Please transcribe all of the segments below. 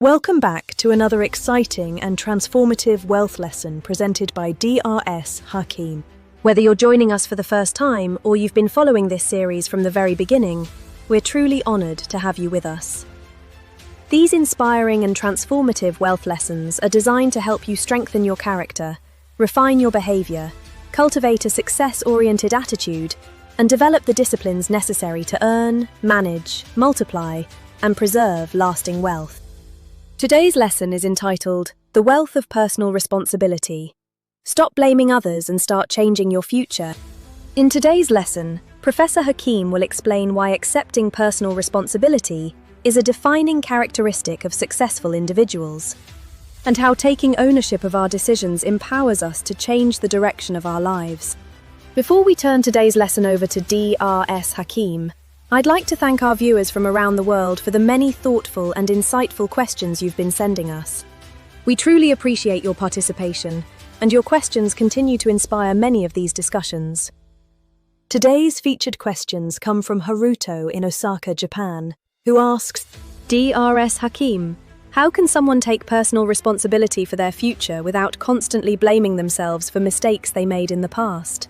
Welcome back to another exciting and transformative wealth lesson presented by D.R.S. Hakim. Whether you're joining us for the first time or you've been following this series from the very beginning, we're truly honored to have you with us. These inspiring and transformative wealth lessons are designed to help you strengthen your character, refine your behavior, cultivate a success-oriented attitude, and develop the disciplines necessary to earn, manage, multiply, and preserve lasting wealth. Today's lesson is entitled, The Wealth of Personal Responsibility. Stop blaming others and start changing your future. In today's lesson, Professor Hakim will explain why accepting personal responsibility is a defining characteristic of successful individuals, and how taking ownership of our decisions empowers us to change the direction of our lives. Before we turn today's lesson over to D.R.S. Hakim, I'd like to thank our viewers from around the world for the many thoughtful and insightful questions you've been sending us. We truly appreciate your participation, and your questions continue to inspire many of these discussions. Today's featured questions come from Haruto in Osaka, Japan, who asks, D.R.S. Hakim, how can someone take personal responsibility for their future without constantly blaming themselves for mistakes they made in the past?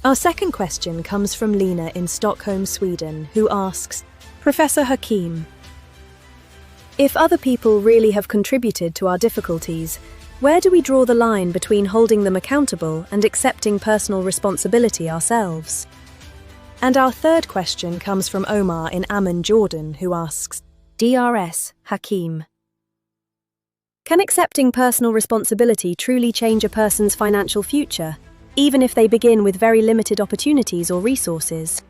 Our second question comes from Lena in Stockholm, Sweden, who asks, Professor Hakim, if other people really have contributed to our difficulties, where do we draw the line between holding them accountable and accepting personal responsibility ourselves? And our third question comes from Omar in Amman, Jordan, who asks, D.R.S. Hakim, can accepting personal responsibility truly change a person's financial future, even if they begin with very limited opportunities or resources?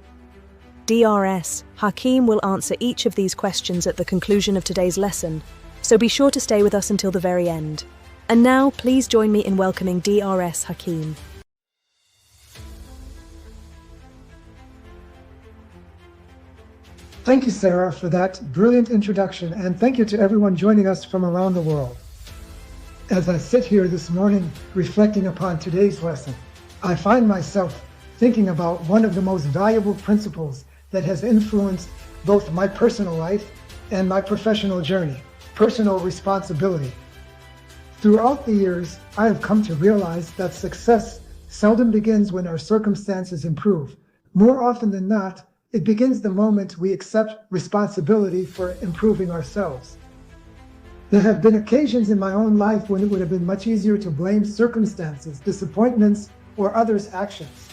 D.R.S. Hakim will answer each of these questions at the conclusion of today's lesson, so be sure to stay with us until the very end. And now, please join me in welcoming D.R.S. Hakim. Thank you, Sarah, for that brilliant introduction, and thank you to everyone joining us from around the world. As I sit here this morning reflecting upon today's lesson, I find myself thinking about one of the most valuable principles that has influenced both my personal life and my professional journey, personal responsibility. Throughout the years, I have come to realize that success seldom begins when our circumstances improve. More often than not, it begins the moment we accept responsibility for improving ourselves. There have been occasions in my own life when it would have been much easier to blame circumstances, disappointments, or others' actions.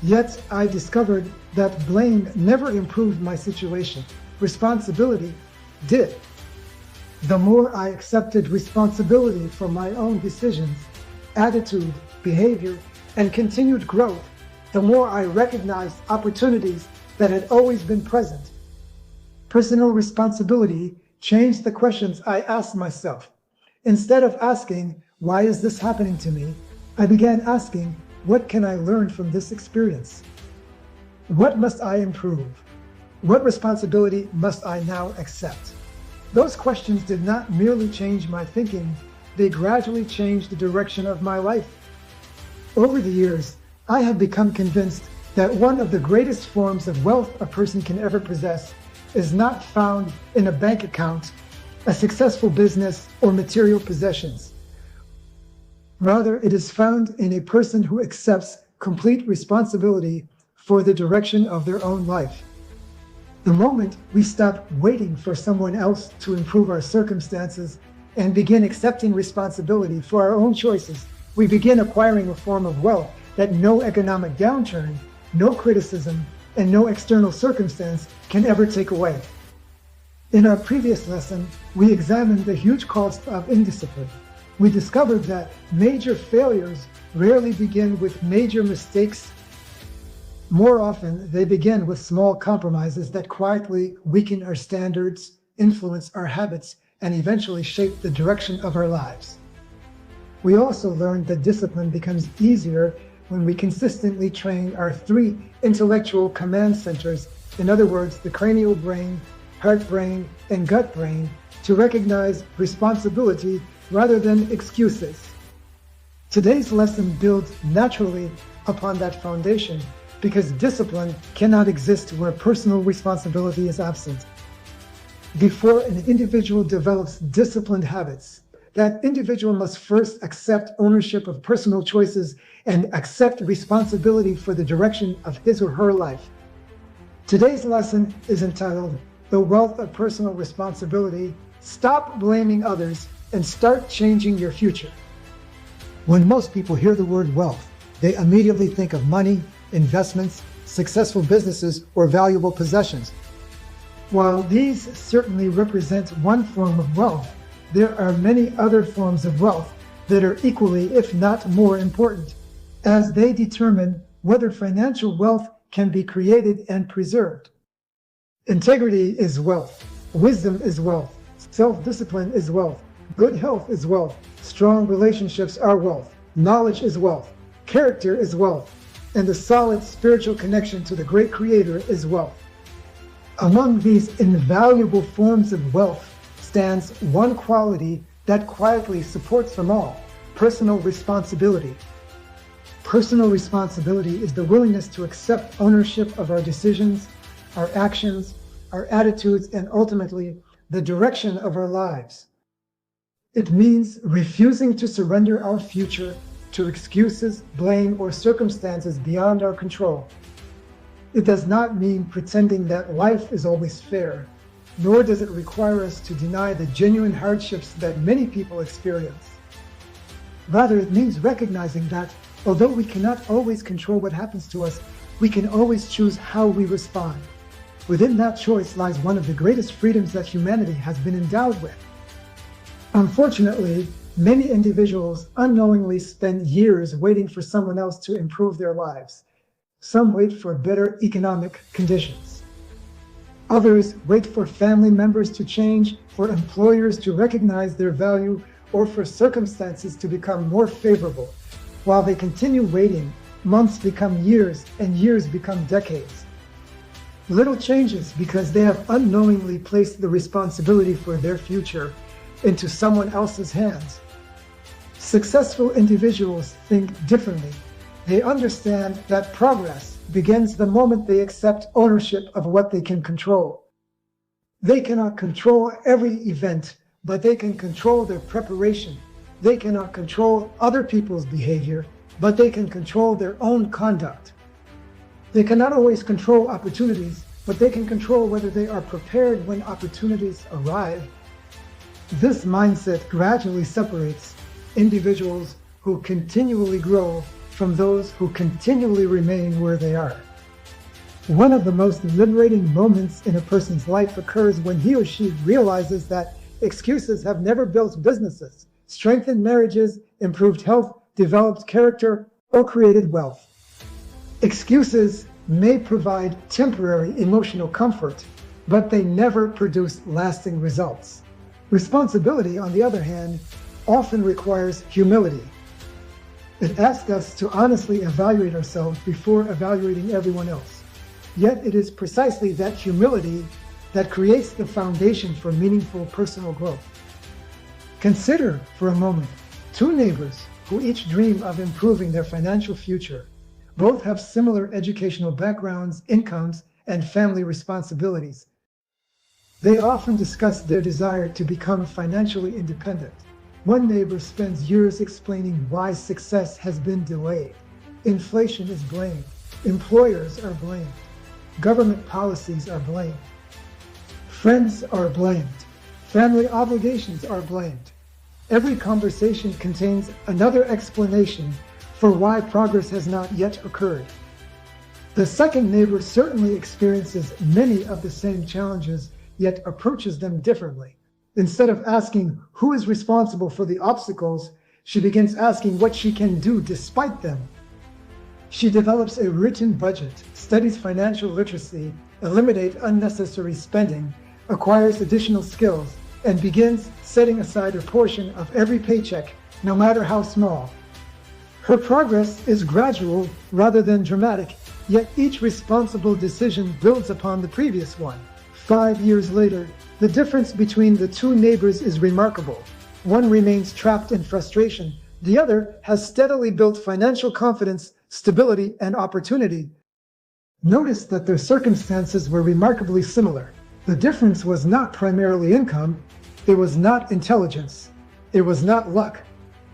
Yet I discovered that blame never improved my situation. Responsibility did. The more I accepted responsibility for my own decisions, attitude, behavior, and continued growth, the more I recognized opportunities that had always been present. Personal responsibility changed the questions I asked myself. Instead of asking, why is this happening to me? I began asking, what can I learn from this experience? What must I improve? What responsibility must I now accept? Those questions did not merely change my thinking, they gradually changed the direction of my life. Over the years, I have become convinced that one of the greatest forms of wealth a person can ever possess is not found in a bank account, a successful business, or material possessions. Rather, it is found in a person who accepts complete responsibility for the direction of their own life. The moment we stop waiting for someone else to improve our circumstances and begin accepting responsibility for our own choices, we begin acquiring a form of wealth that no economic downturn, no criticism, and no external circumstance can ever take away. In our previous lesson, we examined the huge cost of indiscipline. We discovered that major failures rarely begin with major mistakes. More often, they begin with small compromises that quietly weaken our standards, influence our habits, and eventually shape the direction of our lives. We also learned that discipline becomes easier when we consistently train our three intellectual command centers, in other words, the cranial brain, heart brain, and gut brain, to recognize responsibility rather than excuses. Today's lesson builds naturally upon that foundation because discipline cannot exist where personal responsibility is absent. Before an individual develops disciplined habits, that individual must first accept ownership of personal choices and accept responsibility for the direction of his or her life. Today's lesson is entitled, The Wealth of Personal Responsibility. Stop blaming others and start changing your future. When most people hear the word wealth, they immediately think of money, investments, successful businesses, or valuable possessions. While these certainly represent one form of wealth, there are many other forms of wealth that are equally, if not more important, as they determine whether financial wealth can be created and preserved. Integrity is wealth. Wisdom is wealth. Self-discipline is wealth. Good health is wealth. Strong relationships are wealth. Knowledge is wealth. Character is wealth. And a solid spiritual connection to the great Creator is wealth. Among these invaluable forms of wealth stands one quality that quietly supports them all: personal responsibility. Personal responsibility is the willingness to accept ownership of our decisions, our actions, our attitudes, and ultimately, the direction of our lives. It means refusing to surrender our future to excuses, blame, or circumstances beyond our control. It does not mean pretending that life is always fair, nor does it require us to deny the genuine hardships that many people experience. Rather, it means recognizing that although we cannot always control what happens to us, we can always choose how we respond. Within that choice lies one of the greatest freedoms that humanity has been endowed with. Unfortunately, many individuals unknowingly spend years waiting for someone else to improve their lives. Some wait for better economic conditions. Others wait for family members to change, for employers to recognize their value, or for circumstances to become more favorable. While they continue waiting, months become years, and years become decades. Little changes because they have unknowingly placed the responsibility for their future into someone else's hands. Successful individuals think differently. They understand that progress begins the moment they accept ownership of what they can control. They cannot control every event, but they can control their preparation. They cannot control other people's behavior, but they can control their own conduct. They cannot always control opportunities, but they can control whether they are prepared when opportunities arrive. This mindset gradually separates individuals who continually grow from those who continually remain where they are. One of the most liberating moments in a person's life occurs when he or she realizes that excuses have never built businesses, strengthened marriages, improved health, developed character, or created wealth. Excuses may provide temporary emotional comfort, but they never produce lasting results. Responsibility, on the other hand, often requires humility. It asks us to honestly evaluate ourselves before evaluating everyone else. Yet it is precisely that humility that creates the foundation for meaningful personal growth. Consider for a moment two neighbors who each dream of improving their financial future. Both have similar educational backgrounds, incomes, and family responsibilities. They often discuss their desire to become financially independent. One neighbor spends years explaining why success has been delayed. Inflation is blamed. Employers are blamed. Government policies are blamed. Friends are blamed. Family obligations are blamed. Every conversation contains another explanation for why progress has not yet occurred. The second neighbor certainly experiences many of the same challenges, yet approaches them differently. Instead of asking who is responsible for the obstacles, she begins asking what she can do despite them. She develops a written budget, studies financial literacy, eliminates unnecessary spending, acquires additional skills, and begins setting aside a portion of every paycheck, no matter how small. Her progress is gradual rather than dramatic, yet each responsible decision builds upon the previous one. 5 years later, the difference between the two neighbors is remarkable. One remains trapped in frustration. The other has steadily built financial confidence, stability, and opportunity. Notice that their circumstances were remarkably similar. The difference was not primarily income, it was not intelligence, it was not luck.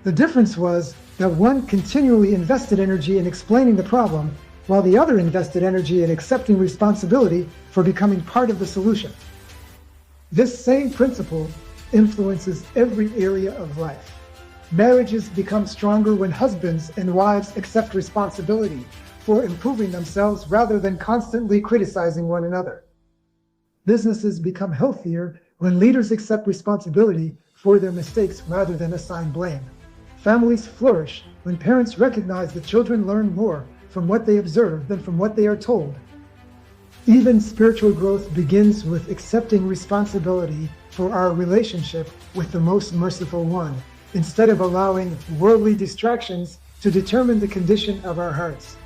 The difference was that one continually invested energy in explaining the problem, while the other invested energy in accepting responsibility for becoming part of the solution. This same principle influences every area of life. Marriages become stronger when husbands and wives accept responsibility for improving themselves rather than constantly criticizing one another. Businesses become healthier when leaders accept responsibility for their mistakes rather than assign blame. Families flourish when parents recognize that children learn more from what they observe than from what they are told. Even spiritual growth begins with accepting responsibility for our relationship with the most merciful one, instead of allowing worldly distractions to determine the condition of our hearts.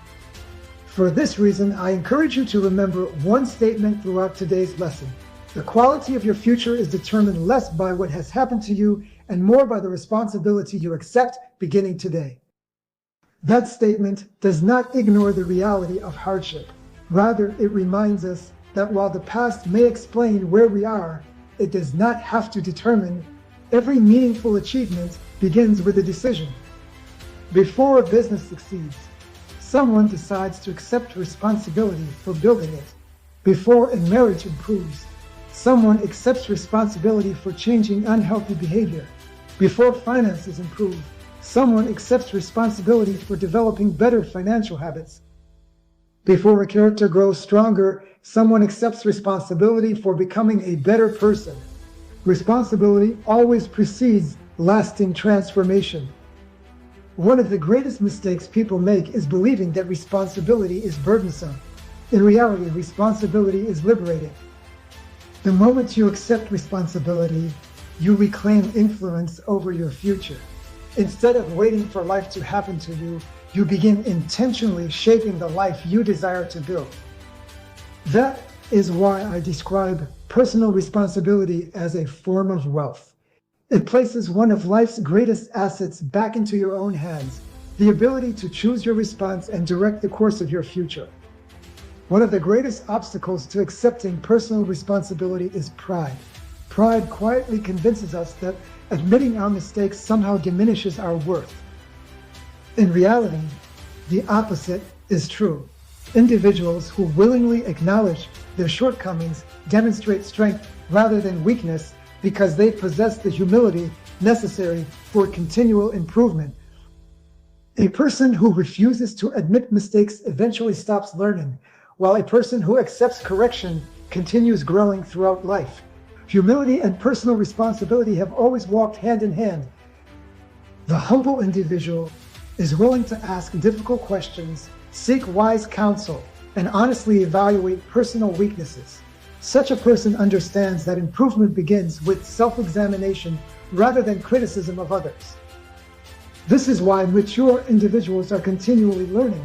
For this reason, I encourage you to remember one statement throughout today's lesson. The quality of your future is determined less by what has happened to you and more by the responsibility you accept beginning today. That statement does not ignore the reality of hardship. Rather, it reminds us that while the past may explain where we are, it does not have to determine. Every meaningful achievement begins with a decision. Before a business succeeds, someone decides to accept responsibility for building it. Before a marriage improves, someone accepts responsibility for changing unhealthy behavior. Before finances improve, someone accepts responsibility for developing better financial habits. Before a character grows stronger, someone accepts responsibility for becoming a better person. Responsibility always precedes lasting transformation. One of the greatest mistakes people make is believing that responsibility is burdensome. In reality, responsibility is liberating. The moment you accept responsibility, you reclaim influence over your future. Instead of waiting for life to happen to you, you begin intentionally shaping the life you desire to build. That is why I describe personal responsibility as a form of wealth. It places one of life's greatest assets back into your own hands, the ability to choose your response and direct the course of your future. One of the greatest obstacles to accepting personal responsibility is pride. Pride quietly convinces us that admitting our mistakes somehow diminishes our worth. In reality, the opposite is true. Individuals who willingly acknowledge their shortcomings demonstrate strength rather than weakness because they possess the humility necessary for continual improvement. A person who refuses to admit mistakes eventually stops learning, while a person who accepts correction continues growing throughout life. Humility and personal responsibility have always walked hand in hand. The humble individual is willing to ask difficult questions, seek wise counsel, and honestly evaluate personal weaknesses. Such a person understands that improvement begins with self-examination rather than criticism of others. This is why mature individuals are continually learning.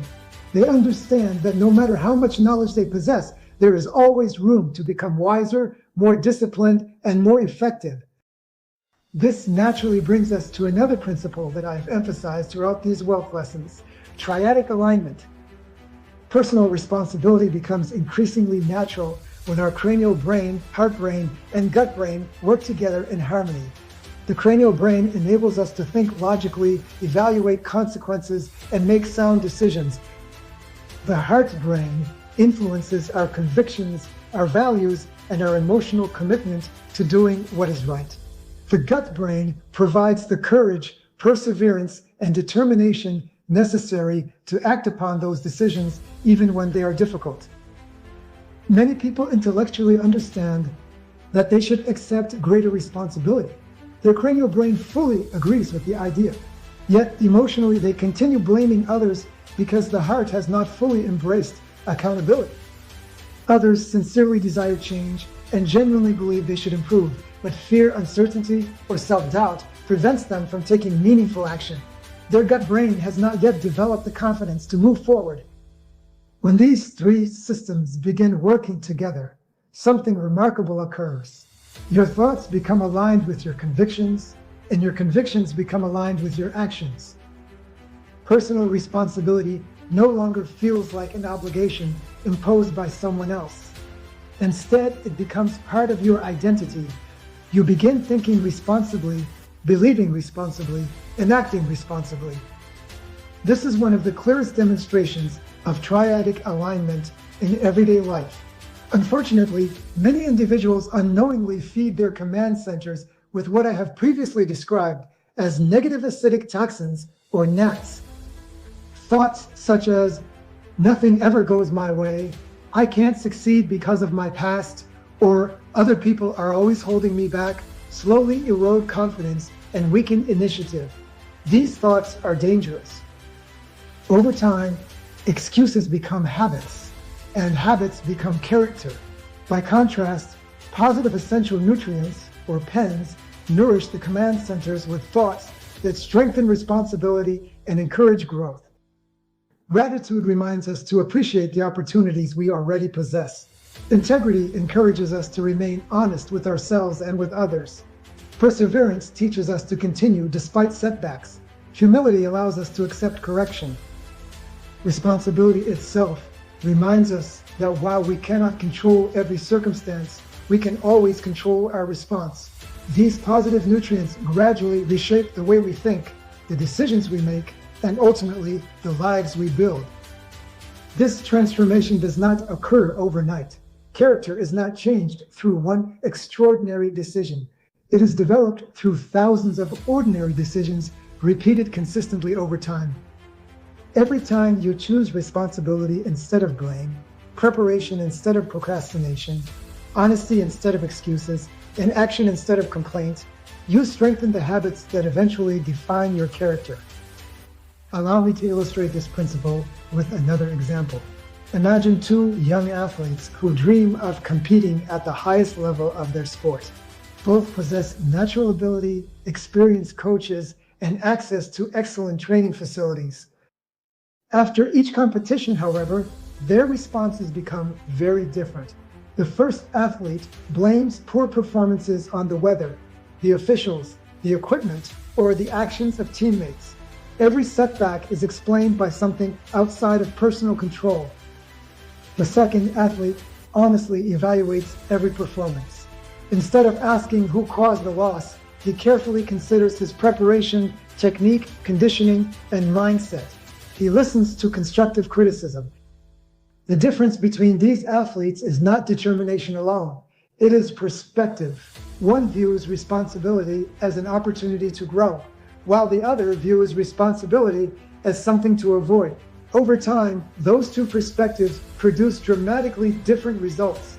They understand that no matter how much knowledge they possess, there is always room to become wiser, more disciplined, and more effective. This naturally brings us to another principle that I've emphasized throughout these wealth lessons: triadic alignment. Personal responsibility becomes increasingly natural when our cranial brain, heart brain, and gut brain work together in harmony. The cranial brain enables us to think logically, evaluate consequences, and make sound decisions. The heart brain influences our convictions, our values, and our emotional commitment to doing what is right. The gut brain provides the courage, perseverance, and determination necessary to act upon those decisions even when they are difficult. Many people intellectually understand that they should accept greater responsibility. Their cranial brain fully agrees with the idea. Yet emotionally they continue blaming others because the heart has not fully embraced accountability. Others sincerely desire change and genuinely believe they should improve, but fear, uncertainty, or self-doubt prevents them from taking meaningful action. Their gut brain has not yet developed the confidence to move forward. When these three systems begin working together, something remarkable occurs. Your thoughts become aligned with your convictions, and your convictions become aligned with your actions. Personal responsibility no longer feels like an obligation imposed by someone else. Instead, it becomes part of your identity. You begin thinking responsibly, believing responsibly, and acting responsibly. This is one of the clearest demonstrations of triadic alignment in everyday life. Unfortunately, many individuals unknowingly feed their command centers with what I have previously described as negative acidic toxins, or NATs. Thoughts such as, nothing ever goes my way, I can't succeed because of my past, or other people are always holding me back, slowly erode confidence and weaken initiative. These thoughts are dangerous. Over time, excuses become habits, and habits become character. By contrast, positive essential nutrients, or PENs, nourish the command centers with thoughts that strengthen responsibility and encourage growth. Gratitude reminds us to appreciate the opportunities we already possess. Integrity encourages us to remain honest with ourselves and with others. Perseverance teaches us to continue despite setbacks. Humility allows us to accept correction. Responsibility itself reminds us that while we cannot control every circumstance, we can always control our response. These positive nutrients gradually reshape the way we think, the decisions we make, and ultimately the lives we build. This transformation does not occur overnight. Character is not changed through one extraordinary decision. It is developed through thousands of ordinary decisions repeated consistently over time. Every time you choose responsibility instead of blame, preparation instead of procrastination, honesty instead of excuses, and action instead of complaint, you strengthen the habits that eventually define your character. Allow me to illustrate this principle with another example. Imagine two young athletes who dream of competing at the highest level of their sport. Both possess natural ability, experienced coaches, and access to excellent training facilities. After each competition, however, their responses become very different. The first athlete blames poor performances on the weather, the officials, the equipment, or the actions of teammates. Every setback is explained by something outside of personal control. The second athlete honestly evaluates every performance. Instead of asking who caused the loss, he carefully considers his preparation, technique, conditioning, and mindset. He listens to constructive criticism. The difference between these athletes is not determination alone. It is perspective. One views responsibility as an opportunity to grow, while the other views responsibility as something to avoid. Over time, those two perspectives produce dramatically different results.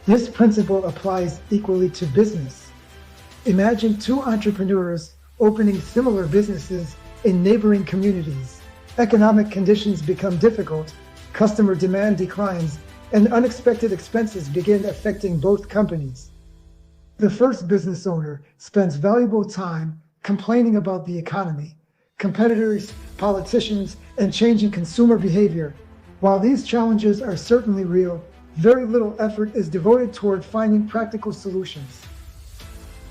This principle applies equally to business. Imagine two entrepreneurs opening similar businesses in neighboring communities. Economic conditions become difficult, customer demand declines, and unexpected expenses begin affecting both companies. The first business owner spends valuable time complaining about the economy, competitors, politicians, and changing consumer behavior. While these challenges are certainly real, very little effort is devoted toward finding practical solutions.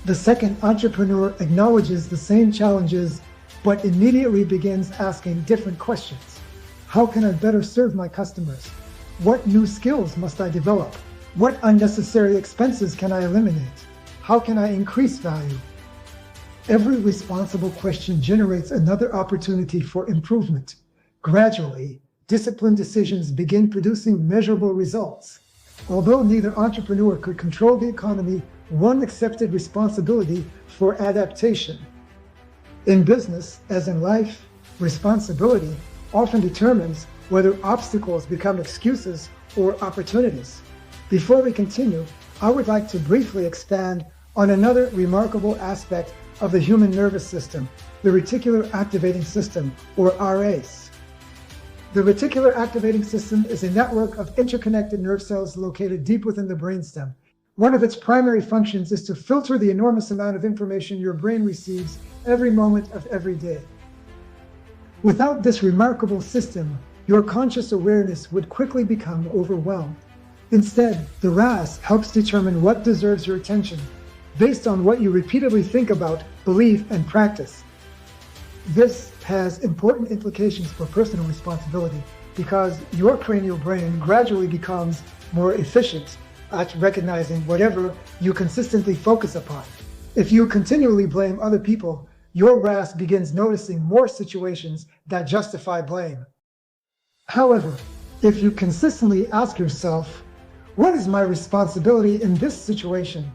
The second entrepreneur acknowledges the same challenges, but immediately begins asking different questions. How can I better serve my customers? What new skills must I develop? What unnecessary expenses can I eliminate? How can I increase value? Every responsible question generates another opportunity for improvement. Gradually, disciplined decisions begin producing measurable results. Although neither entrepreneur could control the economy, one accepted responsibility for adaptation. In business, as in life, responsibility often determines whether obstacles become excuses or opportunities. Before we continue, I would like to briefly expand on another remarkable aspect of the human nervous system, the Reticular Activating System, or RAS. The Reticular Activating System is a network of interconnected nerve cells located deep within the brainstem. One of its primary functions is to filter the enormous amount of information your brain receives every moment of every day. Without this remarkable system, your conscious awareness would quickly become overwhelmed. Instead, the RAS helps determine what deserves your attention, based on what you repeatedly think about, believe, and practice. This has important implications for personal responsibility because your cranial brain gradually becomes more efficient, at recognizing whatever you consistently focus upon. If you continually blame other people, your RAS begins noticing more situations that justify blame. However, if you consistently ask yourself, what is my responsibility in this situation?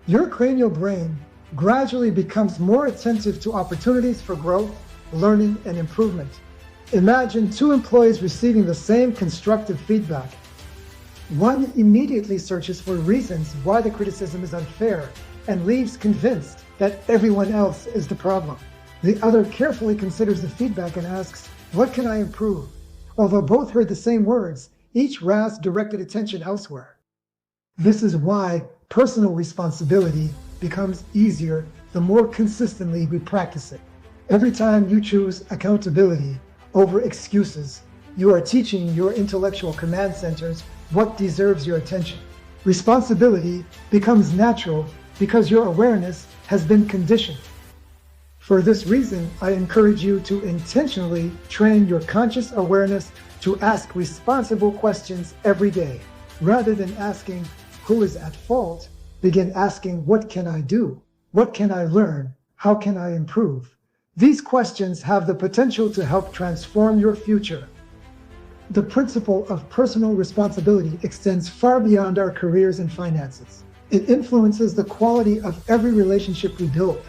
Your cranial brain gradually becomes more attentive to opportunities for growth, learning, and improvement. Imagine two employees receiving the same constructive feedback. One immediately searches for reasons why the criticism is unfair and leaves convinced that everyone else is the problem. The other carefully considers the feedback and asks, what can I improve? Although both heard the same words, each RAS directed attention elsewhere. This is why personal responsibility becomes easier the more consistently we practice it. Every time you choose accountability over excuses, you are teaching your intellectual command centers what deserves your attention. Responsibility becomes natural because your awareness has been conditioned. For this reason, I encourage you to intentionally train your conscious awareness to ask responsible questions every day. Rather than asking, who is at fault, begin asking, what can I do? What can I learn? How can I improve? These questions have the potential to help transform your future. The principle of personal responsibility extends far beyond our careers and finances. It influences the quality of every relationship we build,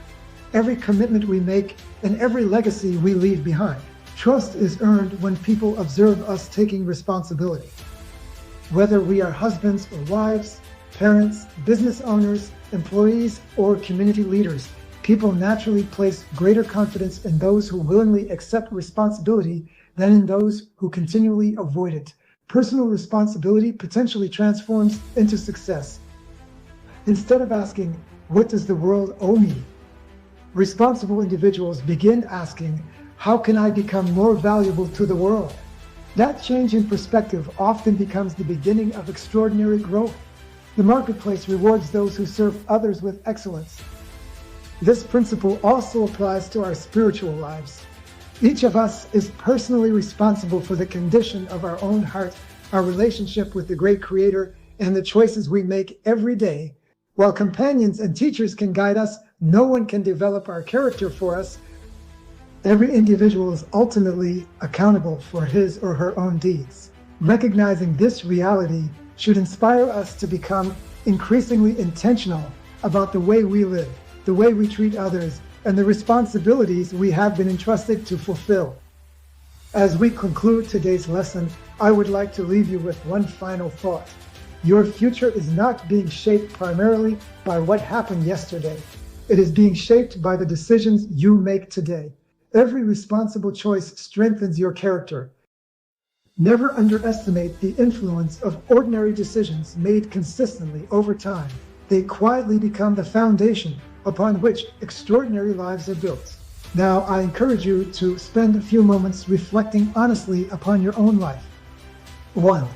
every commitment we make, and every legacy we leave behind. Trust is earned when people observe us taking responsibility. Whether we are husbands or wives, parents, business owners, employees, or community leaders, people naturally place greater confidence in those who willingly accept responsibility than in those who continually avoid it. Personal responsibility potentially transforms into success. Instead of asking, what does the world owe me? Responsible individuals begin asking, how can I become more valuable to the world? That change in perspective often becomes the beginning of extraordinary growth. The marketplace rewards those who serve others with excellence. This principle also applies to our spiritual lives. Each of us is personally responsible for the condition of our own heart, our relationship with the great Creator, and the choices we make every day. While companions and teachers can guide us, no one can develop our character for us. Every individual is ultimately accountable for his or her own deeds. Recognizing this reality should inspire us to become increasingly intentional about the way we live, the way we treat others, and the responsibilities we have been entrusted to fulfill. As we conclude today's lesson, I would like to leave you with one final thought. Your future is not being shaped primarily by what happened yesterday. It is being shaped by the decisions you make today. Every responsible choice strengthens your character. Never underestimate the influence of ordinary decisions made consistently over time. They quietly become the foundation upon which extraordinary lives are built. Now, I encourage you to spend a few moments reflecting honestly upon your own life. 1.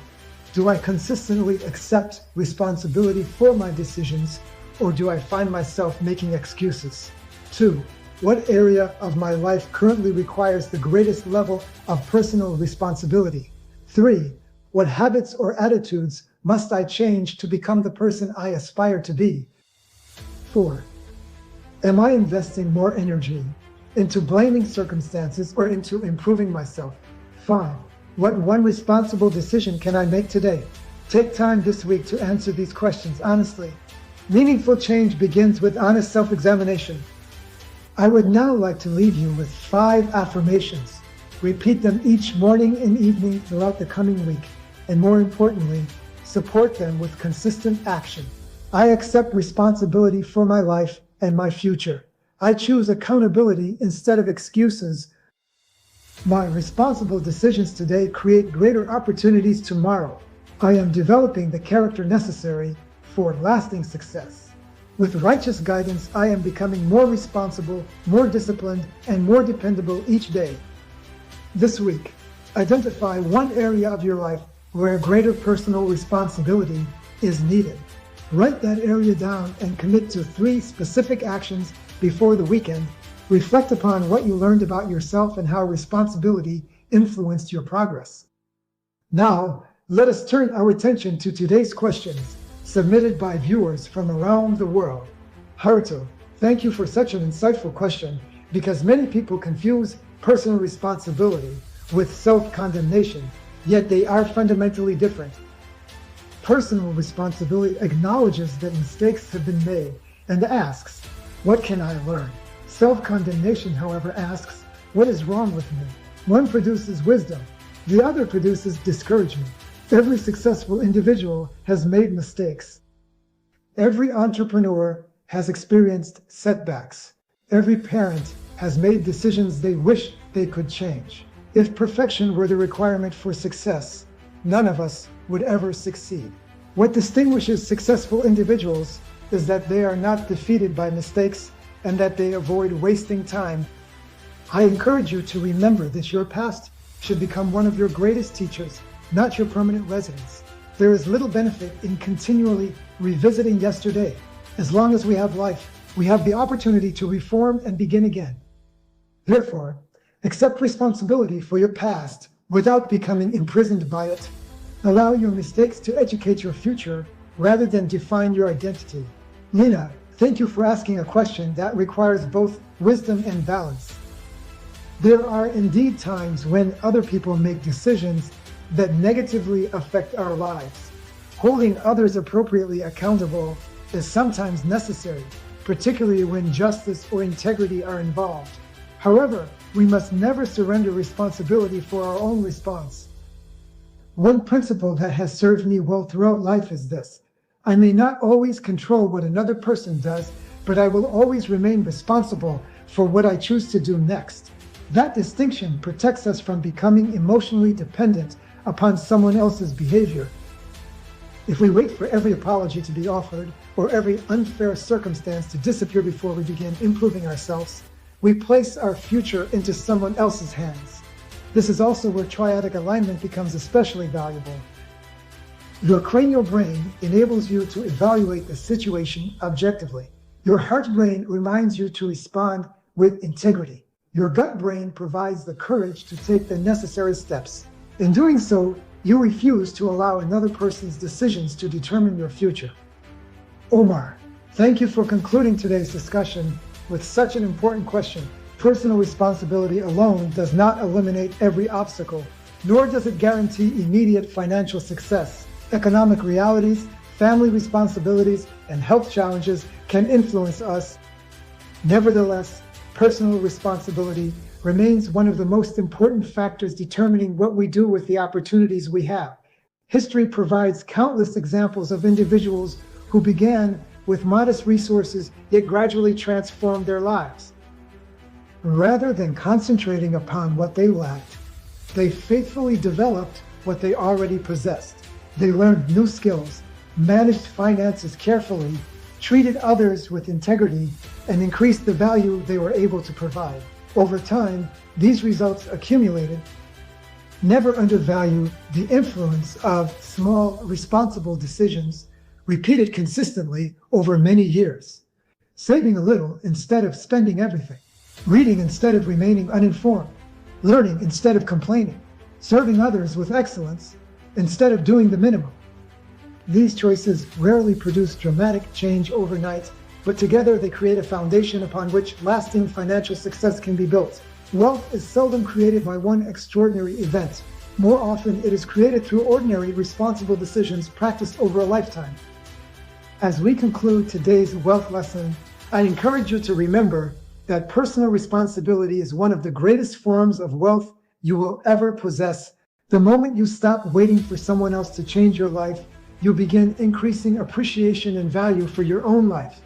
Do I consistently accept responsibility for my decisions, or do I find myself making excuses? 2. What area of my life currently requires the greatest level of personal responsibility? 3. What habits or attitudes must I change to become the person I aspire to be? 4. Am I investing more energy into blaming circumstances or into improving myself? 5. What one responsible decision can I make today? Take time this week to answer these questions honestly. Meaningful change begins with honest self-examination. I would now like to leave you with 5 affirmations. Repeat them each morning and evening throughout the coming week, and more importantly, support them with consistent action. I accept responsibility for my life and my future. I choose accountability instead of excuses. My responsible decisions today create greater opportunities tomorrow. I am developing the character necessary for lasting success. With righteous guidance, I am becoming more responsible, more disciplined, and more dependable each day. This week, identify one area of your life where greater personal responsibility is needed. Write that area down and commit to 3 specific actions before the weekend. Reflect upon what you learned about yourself and how responsibility influenced your progress. Now, let us turn our attention to today's questions. submitted by viewers from around the world. Haruto, thank you for such an insightful question, because many people confuse personal responsibility with self-condemnation, yet they are fundamentally different. Personal responsibility acknowledges that mistakes have been made and asks, what can I learn? Self-condemnation, however, asks, what is wrong with me? One produces wisdom, the other produces discouragement. Every successful individual has made mistakes. Every entrepreneur has experienced setbacks. Every parent has made decisions they wish they could change. If perfection were the requirement for success, none of us would ever succeed. What distinguishes successful individuals is that they are not defeated by mistakes and that they avoid wasting time. I encourage you to remember that your past should become one of your greatest teachers, not your permanent residence. There is little benefit in continually revisiting yesterday. As long as we have life, we have the opportunity to reform and begin again. Therefore, accept responsibility for your past without becoming imprisoned by it. Allow your mistakes to educate your future rather than define your identity. Lina, thank you for asking a question that requires both wisdom and balance. There are indeed times when other people make decisions that negatively affect our lives. Holding others appropriately accountable is sometimes necessary, particularly when justice or integrity are involved. However, we must never surrender responsibility for our own response. One principle that has served me well throughout life is this: I may not always control what another person does, but I will always remain responsible for what I choose to do next. That distinction protects us from becoming emotionally dependent upon someone else's behavior. If we wait for every apology to be offered or every unfair circumstance to disappear before we begin improving ourselves, we place our future into someone else's hands. This is also where triadic alignment becomes especially valuable. Your cranial brain enables you to evaluate the situation objectively. Your heart brain reminds you to respond with integrity. Your gut brain provides the courage to take the necessary steps. In doing so, you refuse to allow another person's decisions to determine your future. Omar, thank you for concluding today's discussion with such an important question. Personal responsibility alone does not eliminate every obstacle, nor does it guarantee immediate financial success. Economic realities, family responsibilities, and health challenges can influence us. Nevertheless, personal responsibility remains one of the most important factors determining what we do with the opportunities we have. History provides countless examples of individuals who began with modest resources yet gradually transformed their lives. Rather than concentrating upon what they lacked, they faithfully developed what they already possessed. They learned new skills, managed finances carefully, treated others with integrity, and increased the value they were able to provide. Over time, these results accumulated. Never undervalue the influence of small, responsible decisions repeated consistently over many years. Saving a little instead of spending everything. Reading instead of remaining uninformed. Learning instead of complaining. Serving others with excellence instead of doing the minimum. These choices rarely produce dramatic change overnight, but together they create a foundation upon which lasting financial success can be built. Wealth is seldom created by one extraordinary event. More often, it is created through ordinary, responsible decisions practiced over a lifetime. As we conclude today's wealth lesson, I encourage you to remember that personal responsibility is one of the greatest forms of wealth you will ever possess. The moment you stop waiting for someone else to change your life, you begin increasing appreciation and value for your own life.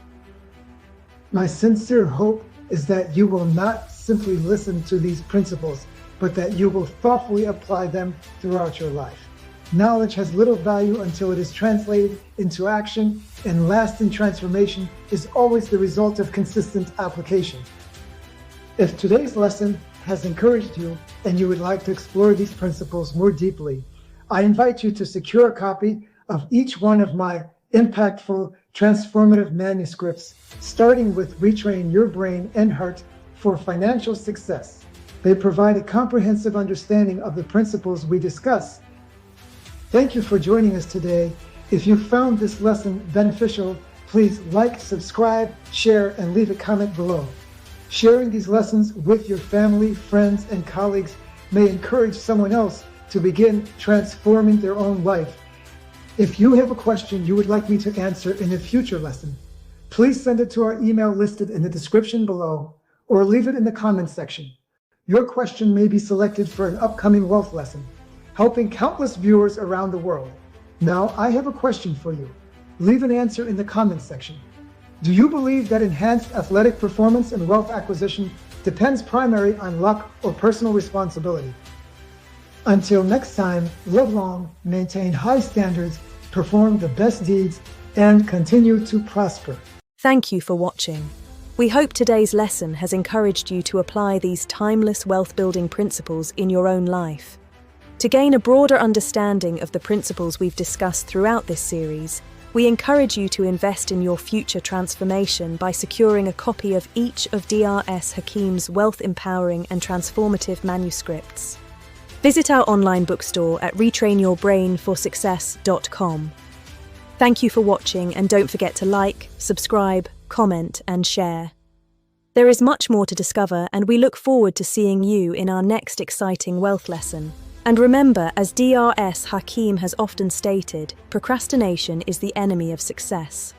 My sincere hope is that you will not simply listen to these principles, but that you will thoughtfully apply them throughout your life. Knowledge has little value until it is translated into action, and lasting transformation is always the result of consistent application. If today's lesson has encouraged you and you would like to explore these principles more deeply, I invite you to secure a copy of each one of my impactful, transformative manuscripts, starting with Retrain Your Brain and Heart for Financial Success. They provide a comprehensive understanding of the principles we discuss. Thank you for joining us today, If you found this lesson beneficial, please like, subscribe, share, and leave a comment below. Sharing these lessons with your family, friends, and colleagues may encourage someone else to begin transforming their own life. If you have a question you would like me to answer in a future lesson, please send it to our email listed in the description below or leave it in the comments section. Your question may be selected for an upcoming wealth lesson, helping countless viewers around the world. Now, I have a question for you. Leave an answer in the comments section. Do you believe that enhanced athletic performance and wealth acquisition depends primarily on luck or personal responsibility? Until next time, live long, maintain high standards, perform the best deeds, and continue to prosper. Thank you for watching. We hope today's lesson has encouraged you to apply these timeless wealth-building principles in your own life. To gain a broader understanding of the principles we've discussed throughout this series, we encourage you to invest in your future transformation by securing a copy of each of D.R.S. Hakim's wealth-empowering and transformative manuscripts. Visit our online bookstore at retrainyourbrainforsuccess.com. Thank you for watching, and don't forget to like, subscribe, comment, and share. There is much more to discover, and we look forward to seeing you in our next exciting wealth lesson. And remember, as D.R.S. Hakim has often stated, procrastination is the enemy of success.